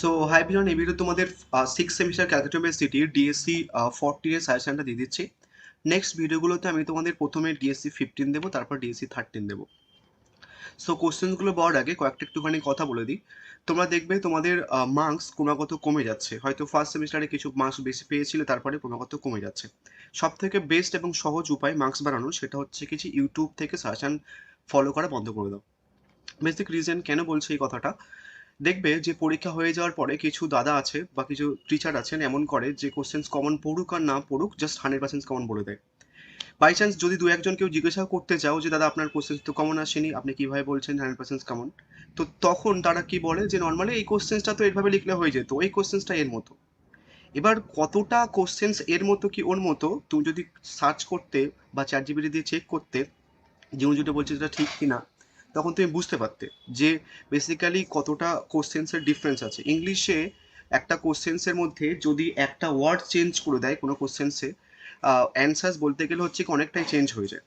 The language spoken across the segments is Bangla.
সো হাই বিজন, এই ভিডিও তোমাদের সিক্স সেমিস্টার ক্যালকুলেটর সিটির ডিএসসি 40 এর সাজেশনটা দিয়ে দিচ্ছি। নেক্সট ভিডিওগুলোতে আমি তোমাদের প্রথমে ডিএসসি 15 দেবো, তারপর ডিএসসি 13 দেবো। সো কোশ্চেন্সগুলো বলার আগে কয়েকটা একটুখানি কথা বলে দিই। তোমরা দেখবে তোমাদের মার্কস ক্রমাগত কমে যাচ্ছে। হয়তো ফার্স্ট সেমিস্টারে কিছু মার্কস বেশি পেয়েছিলে, তারপরে ক্রমাগত কমে যাচ্ছে। সব থেকে বেস্ট এবং সহজ উপায় মার্কস বাড়ানোর সেটা হচ্ছে কিছু ইউটিউব থেকে সাজেশন ফলো করা বন্ধ করে দাও। বেসিক রিজন কেন বলছি এই কথাটা, দেখবে যে পরীক্ষা হয়ে যাওয়ার পরে কিছু দাদা আছে বা কিছু টিচার আছেন এমন করে যে কোশ্চেন্স কমন পড়ুক আর না পড়ুক জাস্ট 100% কমন বলে দেয়। বাই চান্স যদি দু একজন কেউ জিজ্ঞাসা করতে চাও যে দাদা আপনার কোশ্চেন্স তো কমন আসেনি, আপনি কিভাবে বলছেন 100% কমন, তো তখন তারা কি বলে যে নর্মালি এই কোশ্চেন্সটা তো এইভাবে লিখলে হয়ে যেত, ওই কোশ্চেন্সটা এর মতো। এবার কতটা কোশ্চেন্স এর মতো কি ওর মতো তুমি যদি সার্চ করতে বা চ্যাট জিপিটি দিয়ে চেক করতে যে উনি যেটা বলছে সেটা ঠিক কিনা, তখন তুমি বুঝতে পারতে যে বেসিক্যালি কতটা কোশ্চেন্সের ডিফারেন্স আছে। ইংলিশে একটা কোশ্চেন্সের মধ্যে যদি একটা ওয়ার্ড চেঞ্জ করে দেয় কোনো কোশ্চেন্সে, অ্যান্সার্স বলতে গেলে হচ্ছে কি অনেকটাই চেঞ্জ হয়ে যায়।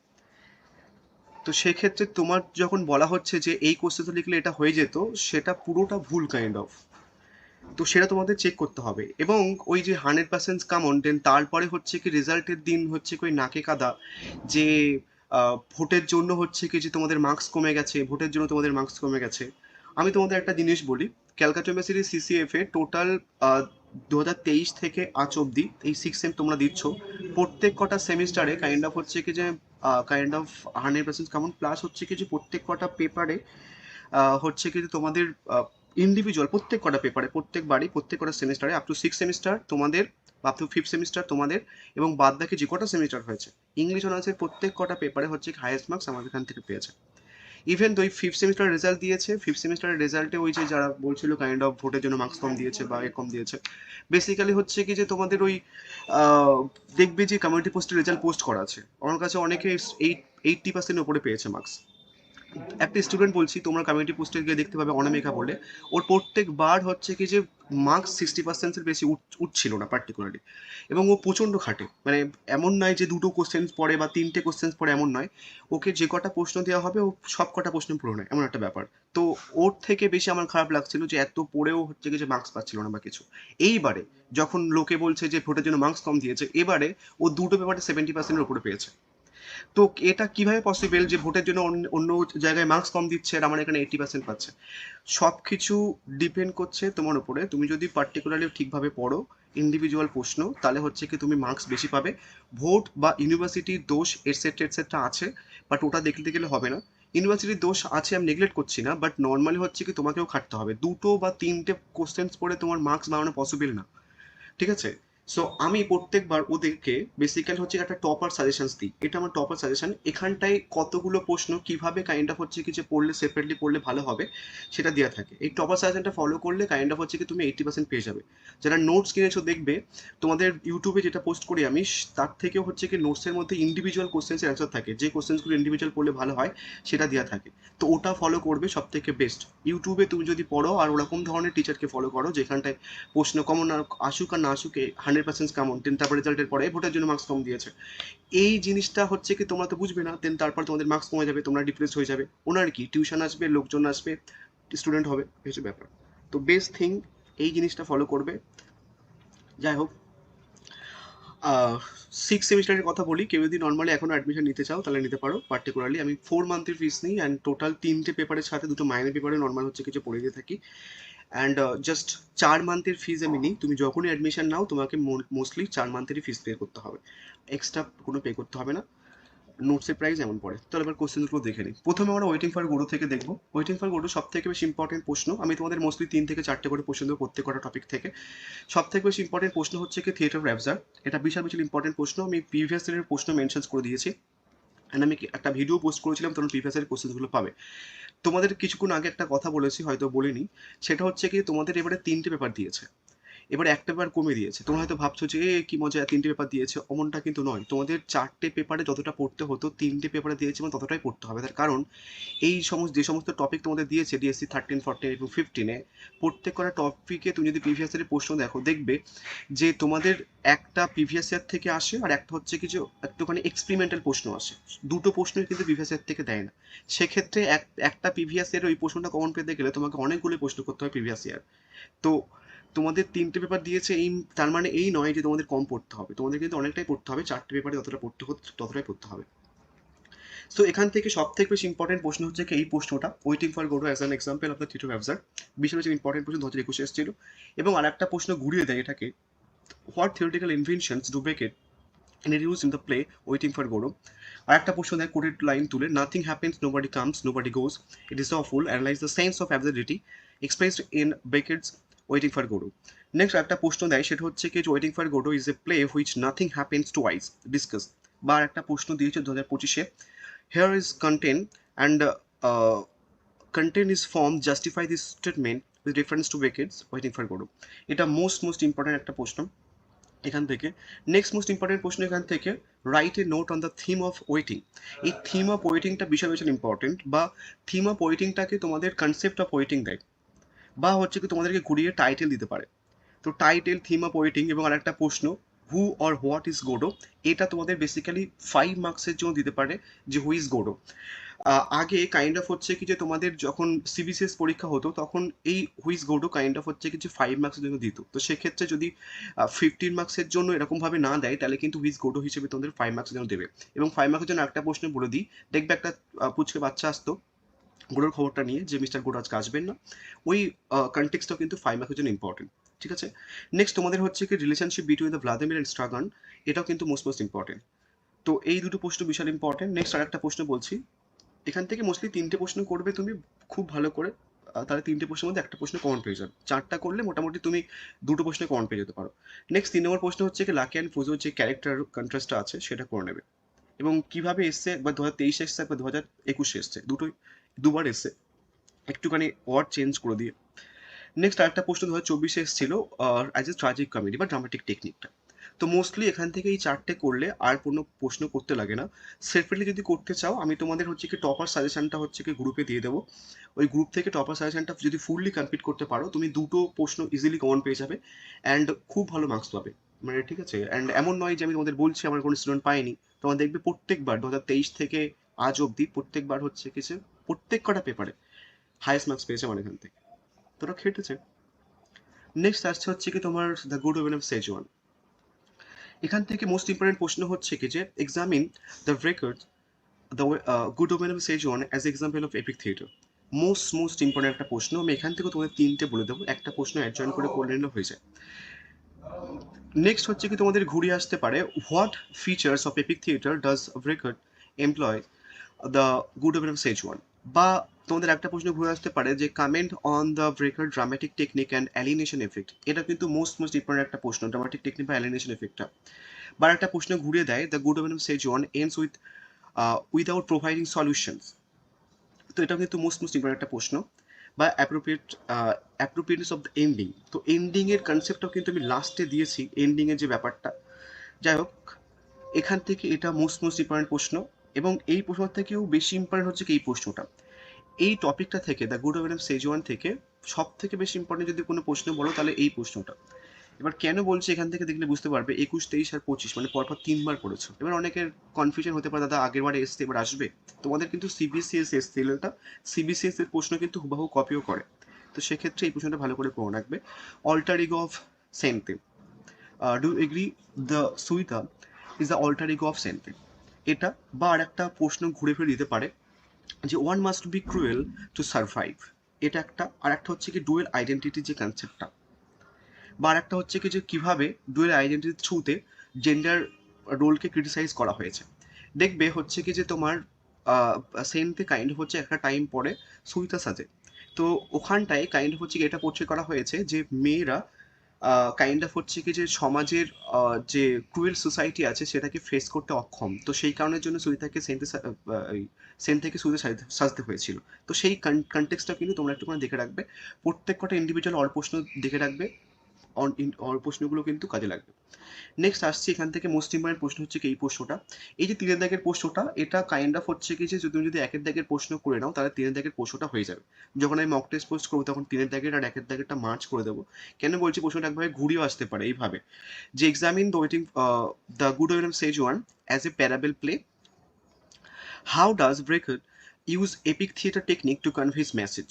তো সেক্ষেত্রে তোমার যখন বলা হচ্ছে যে এই কোশ্চেনটা লিখলে এটা হয়ে যেত, সেটা পুরোটা ভুল কাইন্ড অফ। তো সেটা তোমাদের চেক করতে হবে। এবং ওই যে 100% কমন দেন তারপরে হচ্ছে কি রেজাল্টের দিন হচ্ছে কি ওই নাকে কাদা যে ভোটের জন্য হচ্ছে কি যে তোমাদের মার্কস কমে গেছে, ভোটের জন্য তোমাদের মার্কস কমে গেছে। আমি তোমাদের একটা জিনিস বলি, ক্যালকাটা ইউনিভার্সিটি সিসিএফ এ টোটাল 2023 থেকে আজ অব্দি এই 6 সেম তোমরা দিচ্ছ, প্রত্যেক কটা সেমিস্টারে কাইন্ড অফ হচ্ছে কি যে কাইন্ড অফ 100% কমন প্লাস হচ্ছে কি যে প্রত্যেক কটা পেপারে হচ্ছে কি যে তোমাদের ইন্ডিভিজুয়াল প্রত্যেক কটা পেপারে প্রত্যেকবারই প্রত্যেক কটা সেমিস্টারে আপ টু 6 সেমিস্টার তোমাদের, আপ টু 5th সেমিস্টার তোমাদের, এবং বাদ বাকি যে কটা সেমিস্টার হয়েছে ইংলিশ অনার্সের প্রত্যেক কটা পেপারে হচ্ছে হাইয়েস্ট মার্কস আমাদের এখান থেকে পেয়েছে। ইভেন তো ওই 5th সেমিস্টার রেজাল্ট দিয়েছে, 5th সেমিস্টারের রেজাল্টে ওই যে যারা বলছিল কাইন্ড অফ ভোটের জন্য মার্কস কম দিয়েছে বা এ কম দিয়েছে, বেসিক্যালি হচ্ছে কি যে তোমাদের ওই আহ, দেখবে যে কমিউনিটি পোস্টের রেজাল্ট পোস্ট করা আছে, আমার কাছে অনেকে 80% উপরে পেয়েছে মার্কস। একটা স্টুডেন্ট বলছি, তোমরা কমিউনিটি পোস্টে গিয়ে দেখতে পাবে অনামিকা বলে, ওর প্রত্যেকবার হচ্ছে কি যে মার্কস 60%-এর বেশি উঠছিল না পার্টিকুলারলি। এবং ও প্রচণ্ড খাটে, মানে এমন নয় যে দুটো কোশ্চেন্স পড়ে বা তিনটে কোশ্চেন্স পড়ে, এমন নয়। ওকে যে কটা প্রশ্ন দেওয়া হবে ও সব কটা প্রশ্ন পুরো নেয়, এমন একটা ব্যাপার। তো ওর থেকে বেশি আমার খারাপ লাগছিল যে এত পড়েও হচ্ছে কি যে মার্কস পাচ্ছিল না বা কিছু। এইবারে যখন লোকে বলছে যে ভোটের জন্য মার্কস কম দিয়েছে, এবারে ও দুটো পেপারে 70%-এর উপরে পেয়েছে। তো এটা কিভাবে পসিবল যে ভোটের জন্য অন্য অন্য জায়গায় মার্কস কম দিচ্ছে আর আমার এখানে 80% পাচ্ছে? সব কিছু ডিপেন্ড করছে তোমার উপরে। তুমি যদি পার্টিকুলারলি ঠিকভাবে পড়ো ইন্ডিভিজুয়াল প্রশ্ন, তাহলে হচ্ছে কি তুমি মার্কস বেশি পাবে। ভোট বা ইউনিভার্সিটির দোষ এটসেট্রা এটসেট্রা আছে, বাট ওটা দেখতে গেলে হবে না। ইউনিভার্সিটির দোষ আছে, আমি নেগলেক্ট করছি না, বাট নর্মালি হচ্ছে কি তোমাকেও খাটতে হবে। দুটো বা তিনটে কোশ্চেন্স পড়ে তোমার মার্কস বাড়ানো পসিবল না, ঠিক আছে? সো আমি প্রত্যেকবার ওদেরকে বেসিক্যালি হচ্ছে একটা টপার সাজেশনস দিই, এটা আমার টপার সাজেশন। এখানটায় কতগুলো প্রশ্ন কিভাবে কাইন্ড অফ হচ্ছে কি যে পড়লে সেপারেটলি পড়লে ভালো হবে সেটা দেওয়া থাকে। এই টপার সাজেশনটা ফলো করলে কাইন্ড অফ হচ্ছে কি তুমি 80% পেয়ে যাবে। যারা নোটস কিনেছো দেখবে তোমাদের ইউটিউবে যেটা পোস্ট করি আমি, তার থেকেও হচ্ছে কি নোটসের মধ্যে ইন্ডিভিজুয়াল কোশ্চেন্সের অ্যান্সার থাকে, যে কোশ্চেন্সগুলো ইন্ডিভিজুয়াল পড়লে ভালো হয় সেটা দেওয়া থাকে। তো ওটা ফলো করবে সব থেকে বেস্ট। ইউটিউবে তুমি যদি পড়ো আর ওরকম ধরনের টিচারকে ফলো করো যেখানটায় প্রশ্ন কমন আসুক আর না আসুক 100% কমন, দেন তারপর রেজাল্টের পরে ভোটের জন্য মার্কস কম দিয়েছে, এই জিনিসটা হচ্ছে কি তোমরা তো বুঝবে না, দেন তারপর তোমাদের মার্কস কমে যাবে, তোমরা ডিপ্রেস হয়ে যাবে। ওনার কি টিউশন আসবে, লোকজন আসবে, স্টুডেন্ট হবে, এই হচ্ছে ব্যাপার। তো বেস্ট থিং এই জিনিসটা ফলো করবে। যাই হোক, 6 সেমিস্টারের কথা বলি, কেউ যদি নর্মালি এখনো অ্যাডমিশন নিতে চাও তাহলে নিতে পারো। পার্টিকুলারলি আমি 4 মান্থের ফিস নিই, অ্যান্ড টোটাল তিনটে পেপারের সাথে দুটো মাইনের পেপারে নর্মাল হচ্ছে কিছু পড়িয়ে দিয়ে থাকি। অ্যান্ড জাস্ট 4 মান্থের ফিজ আমি নিই। তুমি যখনই অ্যাডমিশন নাও তোমাকে মোস্টলি 4 মান্থেরই ফিস পে করতে হবে, এক্সট্রা কোনো পে করতে হবে না। নোটসের প্রাইস এমন পড়ে। তাহলে এবার কোশ্চেনগুলো দেখে নিই। প্রথমে আমরা ওয়েটিং ফর গোরো থেকে দেখবো। ওয়েটিং ফর গোরো সব থেকে বেশি ইম্পর্টেন্ট প্রশ্ন, আমি তোমাদের মোস্টলি 3 থেকে 4টে করে প্রশ্ন দেবো প্রত্যেক কটা টপিক থেকে। সব থেকে বেশি ইম্পর্টেন্ট প্রশ্ন হচ্ছে কি থিয়েটার অফ অ্যাবসার্ড, এটা বিশাল বিশাল ইম্পর্টেন্ট প্রশ্ন। আমি প্রিভিয়াস ইয়ারের প্রশ্ন মেনশন করে দিয়েছি, অ্যান্ড আমি একটা ভিডিও পোস্ট করেছিলাম, তখন প্রিভিয়াস ইয়ারের কোশ্চেনগুলো পাবে। তোমাদের কিছুক্ষণ আগে একটা কথা বলেছি, হয়তো বলিনি, সেটা হচ্ছে কি তোমাদের এবারে 3টে পেপার দিয়েছে, এবার একটা পেপার কমে দিয়েছে। তোমরা হয়তো ভাবছো যে কি মজা 3টে পেপার দিয়েছে, অমনটা কিন্তু নয়। তোমাদের 4টে পেপারে যতটা পড়তে হতো 3টে পেপারে দিয়েছে এবং ততটাই পড়তে হবে। তার কারণ এই সমস্ত যে সমস্ত টপিক তোমাদের দিয়েছে ডিএসসি 13, 14 এবং 15-এ, প্রত্যেক কটা টপিকে তুমি যদি প্রিভিয়াস ইয়ারের প্রশ্ন দেখো দেখবে যে তোমাদের একটা প্রিভিয়াস ইয়ার থেকে আসে আর একটা হচ্ছে কিছু একটুখানি এক্সপেরিমেন্টাল প্রশ্ন আসে। দুটো প্রশ্নই কিন্তু প্রিভিয়াস ইয়ার থেকে দেয় না। সেক্ষেত্রে একটা প্রিভিয়াস ইয়ারের ওই প্রশ্নটা কমন পেতে গেলে তোমাকে অনেকগুলো প্রশ্ন করতে হয় প্রিভিয়াস ইয়ার। তো তোমাদের 3টে পেপার দিয়েছে, এই তার মানে এই নয় যে তোমাদের কম পড়তে হবে, তোমাদের কিন্তু অনেকটাই পড়তে হবে, 4টে পেপারে যতটা পড়তে হচ্ছে ততটাই পড়তে হবে। সো এখান থেকে সব থেকে বেশি ইম্পর্টেন্ট প্রশ্ন হচ্ছে কি এই প্রশ্নটা, waiting for Godot as an example of the theory of absurd, বিশেষ বেশি ইম্পর্টেন্ট প্রশ্ন 2021 এসেছিল। এবং আরেকটা প্রশ্ন ঘুরিয়ে দেয় এটাকে, what theoretical inventions do Beckett introduced in the play Waiting for Godot. আর একটা প্রশ্ন দেয় কোটেড লাইন তুলে, nothing happens, nobody comes, nobody goes, it is awful, analyse the sense of absurdity expressed in Beckett's waiting for Godot. Next একটা প্রশ্ন দেয়, সেটা হচ্ছে কি waiting for Godot is a play which nothing happens twice discuss. বা একটা প্রশ্ন দিয়েছে 2025-এ, here is content and content is formed justify this statement with reference to Beckett's Waiting for Godot. এটা মোস্ট ইম্পর্টেন্ট একটা প্রশ্ন এখান থেকে। নেক্সট মোস্ট ইম্পর্টেন্ট প্রশ্ন এখান থেকে, right a note on the theme of waiting. এই থিম অফ ওয়েটিংটা ভীষণ ইম্পর্টেন্ট, বা থিম অফ ওয়েটিংটাকে তোমাদের কনসেপ্ট অফ ওয়েটিং দেয়, বা হচ্ছে কি তোমাদেরকে ঘুরিয়ে টাইটেল দিতে পারে। তো টাইটেল, থিম অফ ওয়েটিং এবং আরেকটা প্রশ্ন হু অর হোয়াট ইজ গোডো, এটা তোমাদের বেসিক্যালি 5 মার্কসের জন্য দিতে পারে যে হু ইজ গোডো। আগে কাইন্ড অফ হচ্ছে কি যে তোমাদের যখন সিবিসিএস পরীক্ষা হতো তখন এই হুইজ গোডো কাইন্ড অফ হচ্ছে কি যে 5 মার্কসের জন্য দিত। তো সেক্ষেত্রে যদি 15 মার্কসের জন্য এরকমভাবে না দেয় তাহলে কিন্তু হুইজ গোডো হিসেবে তোমাদের 5 মার্কসের জন্য দেবে। এবং 5 মার্কসের জন্য একটা প্রশ্ন বলে দিই, দেখবে একটা পুচকে বাচ্চা আসতো গোডোর খবরটা নিয়ে যে মিস্টার গোডো আজকে আসবেন না, ওই কনটেক্সটাও কিন্তু 5 মার্কের জন্য ইম্পর্টেন্ট। ঠিক আছে, নেক্সট তোমাদের হচ্ছে কি relationship between the Vladimir and Estragon, এটাও কিন্তু মোস্ট ইম্পর্টেন্ট। তো এই দুটো প্রশ্ন বিশাল ইম্পর্টেন্ট। নেক্সট আর একটা প্রশ্ন বলছি, এখান থেকে মোস্টলি 3টে প্রশ্ন করবে তুমি খুব ভালো করে, তাহলে 3টে প্রশ্নের মধ্যে একটা প্রশ্ন কমন পেয়ে যাবে, 4টা করলে মোটামুটি তুমি 2টো প্রশ্নে কমন পেয়ে যেতে পারো। নেক্সট 3 নম্বর প্রশ্ন হচ্ছে কি লাকি অ্যান্ড ফুজোর যে ক্যারেক্টার কন্ট্রাস্টটা আছে সেটা করে নেবে, এবং কিভাবে এসছে, একবার 2023 এসছে একবার 2021 এসছে, দুটোই দুবার এসছে, একটুখানি ওয়ার্ড চেঞ্জ করে দিয়ে। নেক্সট আরেকটা প্রশ্ন 2024 এসেছিল অ্যাজ এ ট্রাজিক কমেডি বা ড্রামাটিক টেকনিকটা। তো মোস্টলি এখান থেকে এই 4টে করলে আর কোনো প্রশ্ন করতে লাগে না। সেপারেটলি যদি করতে চাও আমি তোমাদের হচ্ছে কি টপার সাজেশনটা হচ্ছে কি গ্রুপে দিয়ে দেবো, ওই গ্রুপ থেকে টপার সাজেশনটা যদি ফুললি কমপ্লিট করতে পারো তুমি 2টো প্রশ্ন ইজিলি কমন পেয়ে যাবে অ্যান্ড খুব ভালো মার্কস পাবে। মানে ঠিক আছে, অ্যান্ড এমন নয় যে আমি তোমাদের বলছি আমার কোনো স্টুডেন্ট পায়নি, তোমার দেখবে প্রত্যেকবার 2023 থেকে আজ অবধি প্রত্যেকবার হচ্ছে কিছু প্রত্যেক কটা পেপারে হাইয়েস্ট মার্কস পেয়েছে আমার এখান থেকে, তোরা খেটেছে। নেক্সট আসছে হচ্ছে কি তোমার the good woman of Schezwan. এখান থেকে মোস্ট ইম্পর্টেন্ট প্রশ্ন হচ্ছে কি যে examine the record the good woman of Setzuan as example of epic theatre. Most important একটা প্রশ্ন, আমি এখান থেকে তোমাদের 3টে বলে দেবো, একটা প্রশ্ন অ্যাডজয়েন করে পড়লে নিলে হয়ে যায়। নেক্সট হচ্ছে কি তোমাদের ঘুরিয়ে আসতে পারে, what features of epic theatre does রেকর্ড employ the good woman of Setzuan. বা তোমাদের একটা প্রশ্ন ঘুরে আসতে পারে যে comment on the Brecht dramatic technique and alienation effect. এটা কিন্তু মোস্ট ইম্পর্টেন্ট একটা প্রশ্ন, ড্রামাটিক টেকনিক বা অ্যালিনেশন এফেক্টটা। বা একটা প্রশ্ন ঘুরিয়ে দেয়, the good woman of Schezwan ends without providing solutions. তো এটা কিন্তু মোস্ট ইম্পর্টেন্ট একটা প্রশ্ন। বা অ্যাপ্রোপ্রিয়েটনেস অফ দ্য এন্ডিং, তো এন্ডিং এর কনসেপ্টটাও কিন্তু আমি লাস্টে দিয়েছি, এন্ডিং এর যে ব্যাপারটা। যাই হোক, এখান থেকে এটা মোস্ট ইম্পর্টেন্ট প্রশ্ন, এবং এই প্রশ্ন থেকেও বেশি ইম্পর্টেন্ট হচ্ছে কি এই প্রশ্নটা। এই টপিকটা থেকে the good woman of Schezwan থেকে সব থেকে বেশি ইম্পর্টেন্ট যদি কোনো প্রশ্ন বলো তাহলে এই প্রশ্নটা। এবার কেন বলছি এখান থেকে দেখলে বুঝতে পারবে, 21, 23 আর 25 মানে পরপর 3বার করেছো। এবার অনেকের কনফিউশন হতে পারে দাদা আগের বারে এসছে এবার আসবে, তোমাদের কিন্তু সিবিসিএস এসছিল, এটা সিবিসিএস এর প্রশ্ন কিন্তু হুবাহু কপিও করে। তো সেক্ষেত্রে এই প্রশ্নটা ভালো করে পড়ে রাখবে। Alter ego of Shen Te, do agree the Shui Ta is the alter ego of Shen Te, এটা। বা আর একটা প্রশ্ন ঘুরে ফিরে দিতে পারে যে one must be cruel to survive, এটা একটা। আর একটা হচ্ছে কি ডুয়েল আইডেন্টিটির যে কনসেপ্টটা। বা আর একটা হচ্ছে কি যে কিভাবে ডুয়েল আইডেন্টিটির থ্রুতে জেন্ডার রোলকে ক্রিটিসাইজ করা হয়েছে। দেখবে হচ্ছে কি যে তোমার সেন্টে কাইন্ড অফ হচ্ছে একটা টাইম পরে সুইতা সাজে, তো ওখানটায় কাইন্ড অফ হচ্ছে কি এটা পোর্ট্রে করা হয়েছে যে মেয়েরা কাইন্ড অফ হচ্ছে কি যে সমাজের যে ক্রুয়েল সোসাইটি আছে সেটাকে ফেস করতে অক্ষম, তো সেই কারণের জন্য সুইতাকে সেন্ট থেকে সুইতে সাজতে হয়েছিল। তো সেই কনটেক্সটটা কিন্তু তোমরা একটুখানি দেখে রাখবে, প্রত্যেক কটা ইন্ডিভিজুয়াল অর প্রশ্ন দেখে রাখবে, অর প্রশ্নগুলো কিন্তু কাজে লাগবে। নেক্সট আসছি এখান থেকে মোস্ট ইম্পর্টেন্ট প্রশ্ন হচ্ছে কি এই প্রশ্নটা, এই যে 3 দাগের প্রশ্নটা, এটা কাইন্ড অফ হচ্ছে কি যে তুমি যদি 1 দাগের প্রশ্ন করে নাও তাহলে 3 দাগের প্রশ্নটা হয়ে যাবে। যখন আমি মক টেস্ট পোস্ট করবো তখন 3 দাগের আর 1 দাগেরটা মার্চ করে দেবো। কেন বলছি, প্রশ্নটা একভাবে ঘুরিয়েও আসতে পারে এইভাবে যে examine the waiting the good woman of Setzuan as a parable play, how does Brecht use epic theatre technique to convey his message.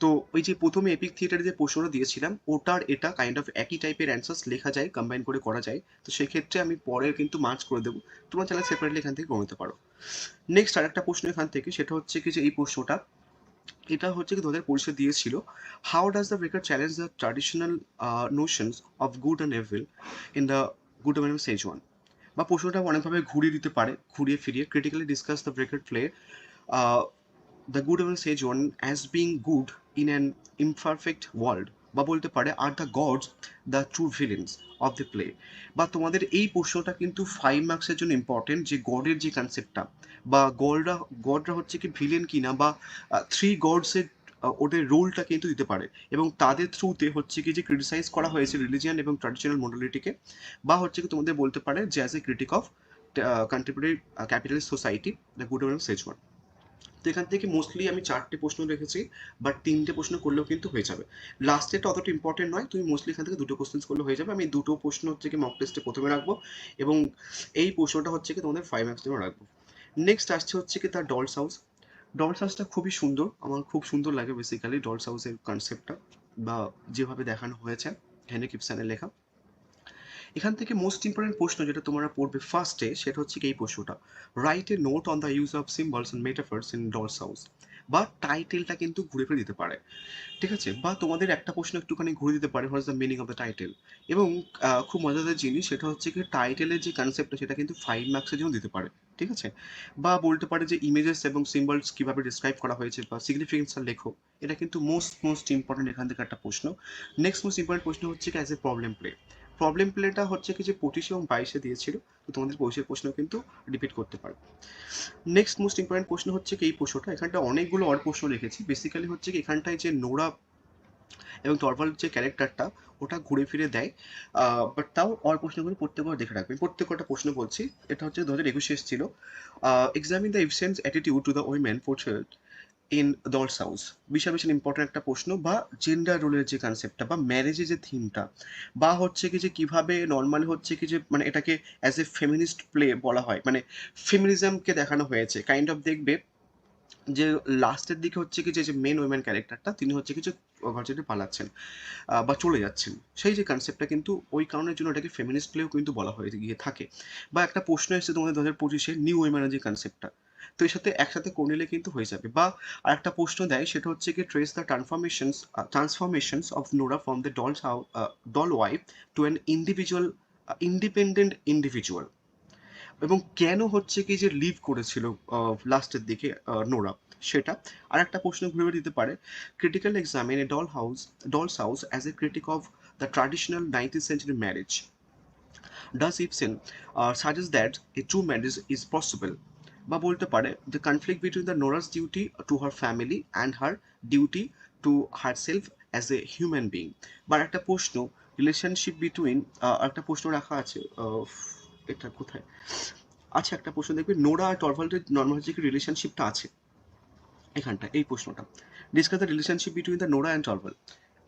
তো ওই যে প্রথমে এপিক থিয়েটারে যে প্রশ্নটা দিয়েছিলাম ওটার এটা কাইন্ড অফ একই টাইপের অ্যান্সার্স লেখা যায়, কম্বাইন করে করা যায়। তো সেক্ষেত্রে আমি পরে কিন্তু মার্চ করে দেবো, তোমরা চাইলে সেপারেটলি এখান থেকে করে নিতে পারো। নেক্সট আরেকটা প্রশ্ন এখান থেকে, সেটা হচ্ছে কি যে এই প্রশ্নটা, এটা হচ্ছে কি 2025 দিয়েছিল, how does the Brecht challenge the traditional notions of good and evil in the good and Setzuan. বা প্রশ্নটা অনেকভাবে ঘুরিয়ে দিতে পারে, ঘুরিয়ে ফিরিয়ে, critically discuss the Brecht play the good এবং Setzuan as being good in an imperfect world. বা বলতে পারে are the gods the true villains of the play. বা তোমাদের এই প্রশ্নটা কিন্তু 5 মার্কসের জন্য ইম্পর্টেন্ট, যে গডের যে কনসেপ্টটা, বা গডরা হচ্ছে কি ভিলেন কিনা, বা থ্রি গডসের ওদের রোলটা কিন্তু দিতে পারে, এবং তাদের থ্রুতে হচ্ছে কি যে ক্রিটিসাইজ করা হয়েছে রিলিজিয়ান এবং ট্র্যাডিশনাল মডালিটিকে। বা হচ্ছে কি তোমাদের বলতে পারে যে as a critique of contemporary capitalist society the good এবং সেজ ওয়ান। তো এখান থেকে মোস্টলি আমি 4টে প্রশ্ন রেখেছি, বাট 3টে প্রশ্ন করলেও কিন্তু হয়ে যাবে। লাস্টেরটা অতটা ইম্পর্টেন্ট নয়, তুমি মোস্টলি এখান থেকে 2টো কোশ্চেন্স করলে হয়ে যাবে। আমি 2টো প্রশ্ন হচ্ছে কি মক টেস্টে প্রথমে রাখবো, এবং এই প্রশ্নটা হচ্ছে কি তোমাদের 5 মার্কস জন্য রাখবো। নেক্সট আসছে হচ্ছে কি তার ডলস হাউস। ডলস হাউসটা খুবই সুন্দর, আমার খুব সুন্দর লাগে বেসিক্যালি ডলস হাউসের কনসেপ্টটা, বা যেভাবে দেখানো হয়েছে হেনরি কিপসনের লেখা। এখান থেকে মোস্ট ইম্পর্টেন্ট প্রশ্ন যেটা তোমরা পড়বে ফার্স্টে, সেটা হচ্ছে কি এই প্রশ্নটা, write a note on the use of symbols and metaphors in Doll's House. বা টাইটেলটা কিন্তু ঘুরে ফিরে দিতে পারে, ঠিক আছে। বা তোমাদের একটা প্রশ্ন একটুখানি ঘুরে দিতে পারে, what's the meaning of the title. এবং খুব মজাদার জিনিস সেটা হচ্ছে কি টাইটেলের যে কনসেপ্টটা সেটা কিন্তু 5 মার্কসের জন্য দিতে পারে, ঠিক আছে। বা বলতে পারে যে ইমেজেস এবং সিম্বলস কিভাবে ডিসক্রাইব করা হয়েছে বা সিগনিফিকেন্সটা লেখো। এটা কিন্তু মোস্ট ইম্পর্টেন্ট এখান থেকে একটা প্রশ্ন। নেক্সট মোস্ট ইম্পর্টেন্ট প্রশ্ন হচ্ছে কি as a problem play. Problem প্লেটা হচ্ছে কি যে 25 এবং 22 দিয়েছিল, তো তোমাদের 25 প্রশ্ন কিন্তু রিপিট করতে পারো। নেক্সট মোস্ট ইম্পর্টেন্ট প্রশ্ন হচ্ছে কি এই প্রশ্নটা, এখানটা অনেকগুলো অড প্রশ্ন রেখেছি। বেসিক্যালি হচ্ছে কি এখানটায় যে নোরা এবং টরভাল্ড যে ক্যারেক্টারটা ওটা ঘুরে ফিরে দেয়, বাট তাও অল প্রশ্নগুলো প্রত্যেকবার দেখে রাখবে। প্রত্যেকটা প্রশ্ন বলছি, এটা হচ্ছে 2021 এসেছিল। Examine the Ibsen's attitude to the women portrait in Doll's House. বিশাল বিশাল ইম্পর্টেন্ট একটা প্রশ্ন। বা জেন্ডার রোলের যে কনসেপ্টটা, বা ম্যারেজের যে থিমটা, বা হচ্ছে কি যে কিভাবে নর্মালি হচ্ছে কি যে মানে এটাকে অ্যাজ এ ফেমিনিস্ট প্লে বলা হয়, মানে ফেমিনিজমকে দেখানো হয়েছে কাইন্ড অফ। দেখবে যে লাস্টের দিকে হচ্ছে কি যে মেন ওমেন ক্যারেক্টারটা তিনি হচ্ছে কি যে ঘর ছেড়ে পালাচ্ছেন, বা চলে যাচ্ছেন, সেই যে কনসেপ্টটা কিন্তু ওই কারণের জন্য এটাকে ফেমিনিস্ট প্লেও কিন্তু বলা হয়ে গিয়ে থাকে। বা একটা প্রশ্ন এসেছে তোমাদের 2025 নিউ ওমেনের যে কনসেপ্টটা, তো এর সাথে একসাথে করে নিলে কিন্তু হয়ে যাবে। বা আরেকটা প্রশ্ন দেয় সেটা হচ্ছে কি trace the transformations of Nora from the doll wife to an independent individual. এবং কেন হচ্ছে কি যে লিভ করেছিল লাস্টের দিকে নোরা, সেটা। আর একটা প্রশ্ন ঘুরে দিতে পারে, critical examine a Doll's House as a critique of the traditional 19th century marriage. Does Ibsen suggest that a true marriage is possible. বা বলতে পারে the conflict between the Nora's duty to her family and her duty to her self as a human being. বা একটা প্রশ্ন, রিলেশনশিপ বিটুইন, একটা প্রশ্ন রাখা আছে, এটা কোথায়, আচ্ছা একটা প্রশ্ন দেখবে, নোরা আর টরভাল্ডের নর্মাল যে রিলেশনশিপটা আছে এখানটা, এই প্রশ্নটা, discuss the relationship between the Nora and Torvald.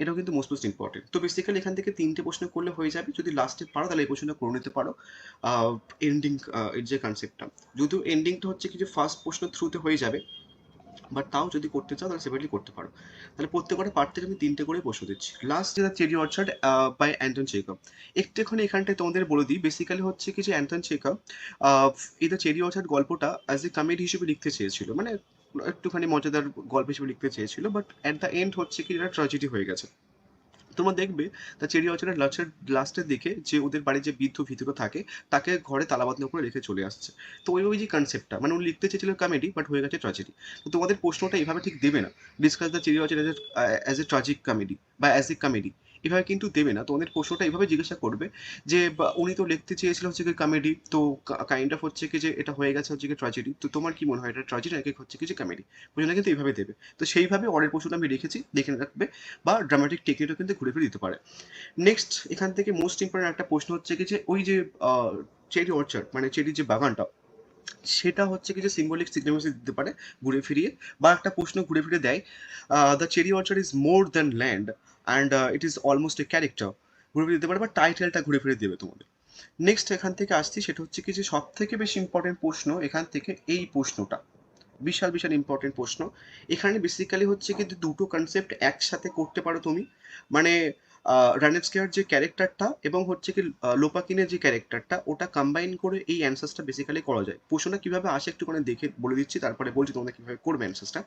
এটাও কিন্তু মোস্ট ইম্পর্টেন্ট। তো বেসিক্যালি এখান থেকে 3টে প্রশ্ন করলে হয়ে যাবে, যদি লাস্টে পারো তাহলে এই প্রশ্নটা করে নিতে পারো। এন্ডিং এর যে কনসেপ্টটা, যদিও এন্ডিংটা হচ্ছে কি যে ফার্স্ট প্রশ্ন থ্রুতে হয়ে যাবে, বাট তাও যদি করতে চাও তাহলে সেপারেটলি করতে পারো। তাহলে প্রত্যেকটা পার্ট থেকে আমি 3টে করে প্রশ্ন দিচ্ছি। Last the cherry orchard by Anton Chekhov. একটুখানি এখানটায় তোমাদের বলে দিই, বেসিক্যালি হচ্ছে কি যে অ্যান্টন চেকব এই দ্য চেরি অর্চার্ড গল্পটা অ্যাজ এ কমেডি হিসেবে লিখতে চেয়েছিল, মানে একটুখানি মজাদার গল্প হিসেবে লিখতে চেয়েছিল, বাট অ্যাট দ্য এন্ড হচ্ছে কি এটা ট্র্যাজেডি হয়ে গেছে। তোমরা দেখবে দ্য চেরি অর্চার্ডের লাস্টের দিকে যে ওদের বাড়ির যে বৃদ্ধ ভিতরে থাকে তাকে ঘরে তালাবন্ধ করে রেখে চলে আসছে। তো ওই যে কনসেপ্টটা, মানে উনি লিখতে চেয়েছিল কমেডি বাট হয়ে গেছে ট্র্যাজেডি। তো তোমাদের প্রশ্নটা এইভাবে ঠিক দেবে না, discuss the cherry orchard as A tragic comedy বা অ্যাজ এ কমেডি, এভাবে কিন্তু দেবে না। তোমাদের প্রশ্নটা এইভাবে জিজ্ঞাসা করবে যে উনি তো লিখতে চেয়েছিল হচ্ছে কি কমেডি, তো কাইন্ড অফ হচ্ছে কি যে এটা হয়ে গেছে হচ্ছে কি ট্র্যাজেডি, তো তোমার কি মনে হয় এটা ট্র্যাজেডি নাকি হচ্ছে কি যে কমেডি? প্রশ্নটা কিন্তু এইভাবে দেবে। তো সেইভাবে অরের প্রশ্নটা আমি রেখেছি, দেখে রাখবে। বা ড্রামাটিক টেকনিকও কিন্তু ঘুরে ফিরে দিতে পারে। নেক্সট এখান থেকে মোস্ট ইম্পর্টেন্ট একটা প্রশ্ন হচ্ছে কি যে ওই যে চেরি অর্চার্ড মানে চেরির যে বাগানটা, সেটা হচ্ছে কি যে সিম্বলিক সিগনিফিকেন্স দিতে পারে ঘুরে ফিরিয়ে। বা একটা প্রশ্ন ঘুরে ফিরে দেয়, the cherry orchard is more than land and it is almost a character, ঘুরে ফিরে দিতে পারে। বা টাইটেলটা ঘুরে ফিরে দেবে তোমাদের। নেক্সট এখান থেকে আসছি, সেটা হচ্ছে কি যে সব থেকে বেশি ইম্পর্টেন্ট প্রশ্ন এখান থেকে এই প্রশ্নটা, বিশাল বিশাল ইম্পর্টেন্ট প্রশ্ন। এখানে বেসিক্যালি হচ্ছে কিন্তু দুটো কনসেপ্ট একসাথে করতে পারো তুমি, মানে রানেপস্কিয়ার যে ক্যারেক্টারটা এবং হচ্ছে কি লোপাকিনের যে ক্যারেক্টারটা, ওটা কম্বাইন করে এই অ্যান্সার্সটা বেসিক্যালি করা যায়। প্রশ্নটা কিভাবে আসে একটুখানি দেখে বলে দিচ্ছি, তারপরে বলছি তোমাদের কিভাবে করবে অ্যান্সার্সটা।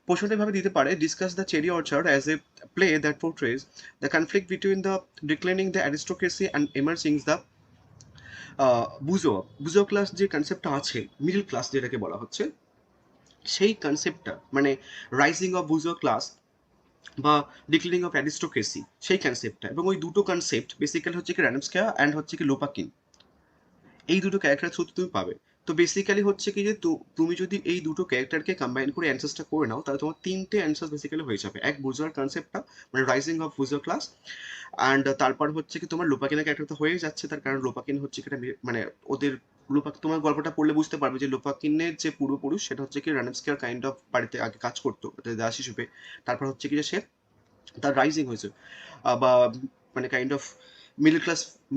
প্রশ্নটা এভাবে দিতে পারে, discuss the cherry orchard as a play that portrays the conflict between the declining the aristocracy and emerging the bourgeois bourgeois class যে কনসেপ্টটা আছে, মিডল ক্লাস যেটাকে বলা হচ্ছে, সেই কনসেপ্টটা মানে রাইজিং অফ বুজো ক্লাস বা ডিক্লাইনিং অফ অ্যারিস্টোক্রেসি, সেই কনসেপ্টটা, এবং ওই দুটো কনসেপ্ট বেসিক্যালি হচ্ছে কি রানস্কিয়া অ্যান্ড হচ্ছে কি লোপাকিন, এই দুটো ক্যারেক্টার থ্রুতে তুমি পাবে। তো বেসিক্যালি হচ্ছে কি যে তুমি যদি এই দুটো ক্যারেক্টারকে কম্বাইন করে অ্যান্সার্সটা করে নাও, তাহলে তোমার তিনটে অ্যান্সার বেসিক্যালি হয়ে যাবে। এক বুজার কনসেপ্টটা মানে রাইজিং অফ বুজার ক্লাস, অ্যান্ড তারপর হচ্ছে কি তোমার লোপাকিনের ক্যারেক্টার তো হয়ে যাচ্ছে, তার কারণ লোপাকিন হচ্ছে কি একটা মানে ওদের লোপাক, তোমার গল্পটা পড়লে বুঝতে পারবে যে লোপাকিনের যে পূর্বপুরুষ সেটা হচ্ছে কি রানস্কিয়ার কাইন্ড অফ বাড়িতে আগে কাজ করতো দাস হিসেবে। তারপর হচ্ছে কি যে সে তার রাইজিং হয়েছে, বা মানে কাইন্ড অফ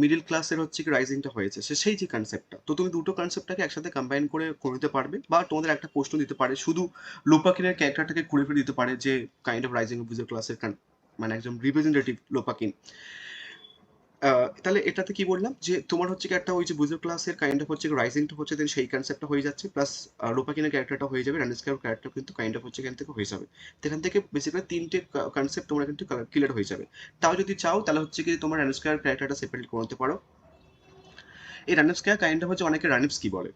মিডল ক্লাসের হচ্ছে কি রাইজিংটা হয়েছে, সেই যে কনসেপ্টটা। তো তুমি দুটো কনসেপ্টটাকে একসাথে কম্বাইন করে করে দিতে পারবে, বা তোমাদের একটা প্রশ্ন দিতে পারে শুধু লোপাকিনের ক্যারেক্টারটাকে ঘুরে ফিরে দিতে পারে যে kind of rising of middle ক্লাসের মানে একজন রিপ্রেজেন্টেটিভ লোপাকিন। তাহলে এটাতে কি বললাম যে তোমার হচ্ছে কি একটা ওই যে বুজো ক্লাসের কাইন্ড অফ হচ্ছে রাইজিংটা হচ্ছে দেন সেই কনসেপ্টটা হয়ে যাচ্ছে, প্লাস লোপাকিনের ক্যারেক্টারটা হয়ে যাবে, রানিস্কার ক্যারেক্টার কিন্তু কাইন্ড অফ হচ্ছে এখান থেকে হয়ে যাবে। তো এখান থেকে বেসিক্যালি তিনটে কনসেপ্ট তোমরা কিন্তু ক্লিয়ার হয়ে যাবে। তাও যদি চাও তাহলে হচ্ছে কি তোমার রানিস্কার ক্যারেক্টারটা সেপারেট করে নিতে পারো। এই রানিপস্কিয়া কাইন্ড অফ হচ্ছে অনেকে রানিপস্কি বলে,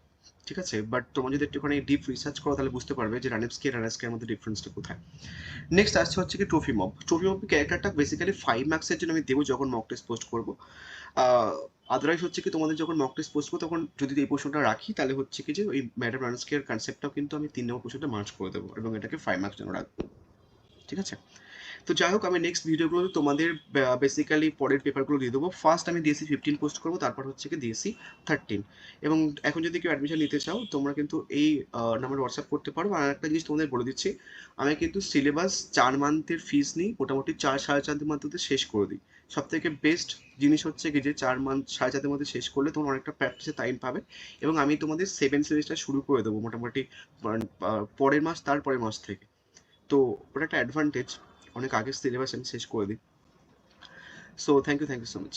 ঠিক আছে, বাট তোমরা যদি একটুখানি ডিপ রিসার্চ করো তাহলে বুঝতে পারবে যে রানিপস্কি আর রানিপস্কিয়ার মধ্যে ডিফারেন্সটা কোথায়। নেক্সট আসছে হচ্ছে কি ট্রফি মব ক্যারেক্টারটা বেসিক্যালি 5 মার্কসের জন্য আমি দেবো যখন মক টেস্ট পোস্ট করবো। আদারওয়াইজ হচ্ছে কি তোমাদের যখন মক টেস্ট পোস্ট করবো তখন যদি এই প্রশ্নটা রাখি তাহলে হচ্ছে কি যে ওই ম্যাডাম রানস্কের কনসেপ্টটাও কিন্তু আমি 3 নম্বর প্রশ্নটা মার্চ করে দেবো এবং এটাকে 5 মার্কস জন্য রাখবো, ঠিক আছে। তো যাই হোক, আমি নেক্সট ভিডিওগুলোতে তোমাদের বেসিক্যালি পরের পেপারগুলো দিয়ে দেবো। ফার্স্ট আমি ডিএসসি 15 পোস্ট করবো, তারপর হচ্ছে কি ডিএসসি 13। এবং এখন যদি কেউ অ্যাডমিশন নিতে চাও তোমরা কিন্তু এই নাম্বার হোয়াটসঅ্যাপ করতে পারো। আর একটা জিনিস তোমাদের বলে দিচ্ছি, আমি কিন্তু সিলেবাস 4 মান্থের ফিস নিই, মোটামুটি 4-4.5 মান্থে শেষ করে দিই। সব থেকে বেস্ট জিনিস হচ্ছে কি যে 4 মান্থ 4.5 মধ্যে শেষ করলে তোমরা অনেকটা প্র্যাকটিসের টাইম পাবে, এবং আমি তোমাদের 7 সেমিস্টার শুরু করে দেবো মোটামুটি পরের মাস, তারপরের মাস থেকে। তো ওটা একটা অ্যাডভান্টেজ, অনেক আগের সিলেবাস আমি শেষ করে দিই। So thank you so much.